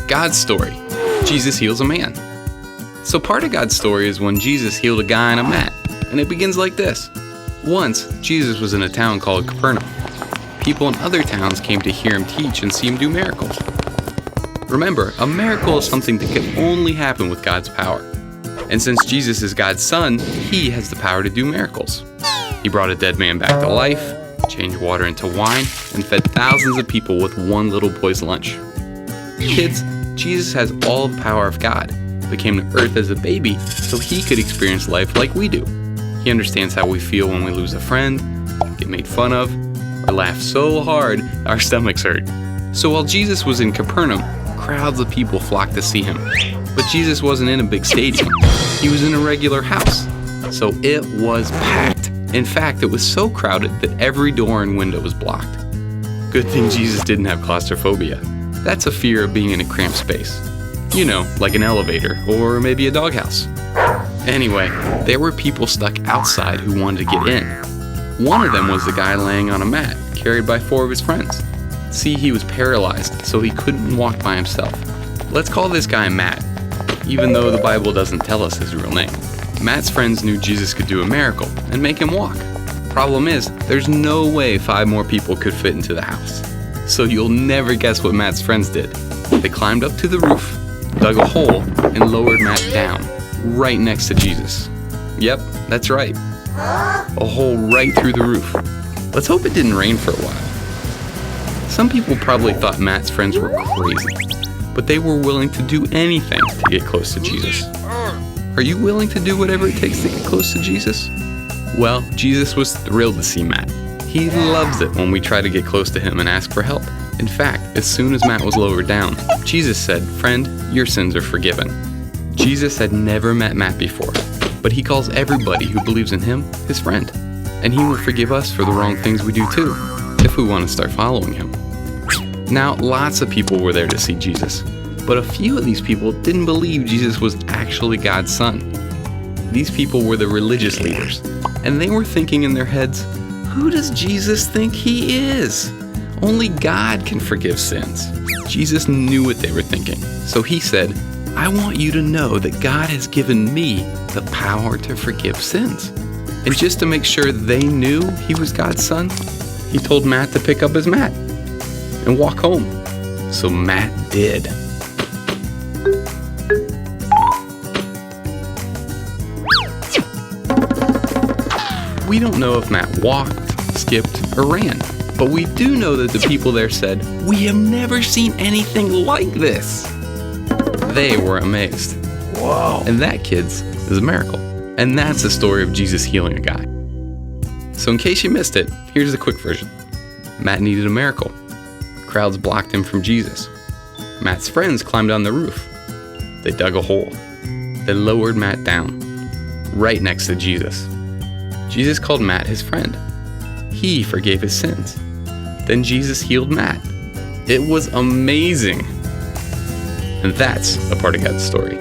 God's story. Jesus heals a man. So part of God's story is when Jesus healed a guy on a mat, and it begins like this. Once, Jesus was in a town called Capernaum. People in other towns came to hear him teach and see him do miracles. Remember, a miracle is something that can only happen with God's power. And since Jesus is God's son, he has the power to do miracles. He brought a dead man back to life, changed water into wine, and fed thousands of people with one little boy's lunch. Kids, Jesus has all the power of God, became to earth as a baby so he could experience life like we do. He understands how we feel when we lose a friend, get made fun of, or laugh so hard our stomachs hurt. So while Jesus was in Capernaum, crowds of people flocked to see him. But Jesus wasn't in a big stadium. He was in a regular house. So it was packed. In fact, it was so crowded that every door and window was blocked. Good thing Jesus didn't have claustrophobia. That's a fear of being in a cramped space. You know, like an elevator or maybe a doghouse. Anyway, there were people stuck outside who wanted to get in. One of them was the guy laying on a mat, carried by 4 of his friends. See, he was paralyzed, so he couldn't walk by himself. Let's call this guy Matt, even though the Bible doesn't tell us his real name. Matt's friends knew Jesus could do a miracle and make him walk. Problem is, there's no way 5 more people could fit into the house. So you'll never guess what Matt's friends did. They climbed up to the roof, dug a hole, and lowered Matt down, right next to Jesus. Yep, that's right. A hole right through the roof. Let's hope it didn't rain for a while. Some people probably thought Matt's friends were crazy, but they were willing to do anything to get close to Jesus. Are you willing to do whatever it takes to get close to Jesus? Well, Jesus was thrilled to see Matt. He loves it when we try to get close to him and ask for help. In fact, as soon as Matt was lowered down, Jesus said, "Friend, your sins are forgiven." Jesus had never met Matt before, but he calls everybody who believes in him his friend. And he will forgive us for the wrong things we do too, if we want to start following him. Now, lots of people were there to see Jesus, but a few of these people didn't believe Jesus was actually God's son. These people were the religious leaders, and they were thinking in their heads, who does Jesus think he is? Only God can forgive sins. Jesus knew what they were thinking, so he said, I want you to know that God has given me the power to forgive sins. And just to make sure they knew he was God's son, he told Matt to pick up his mat and walk home. So Matt did. We don't know if Matt walked, skipped, or ran, but we do know that the people there said, we have never seen anything like this. They were amazed. Whoa. And that, kids, is a miracle. And that's the story of Jesus healing a guy. So in case you missed it, here's the quick version. Matt needed a miracle. Crowds blocked him from Jesus. Matt's friends climbed on the roof. They dug a hole. They lowered Matt down, right next to Jesus. Jesus called Matt his friend. He forgave his sins. Then Jesus healed Matt. It was amazing. And that's a part of God's story.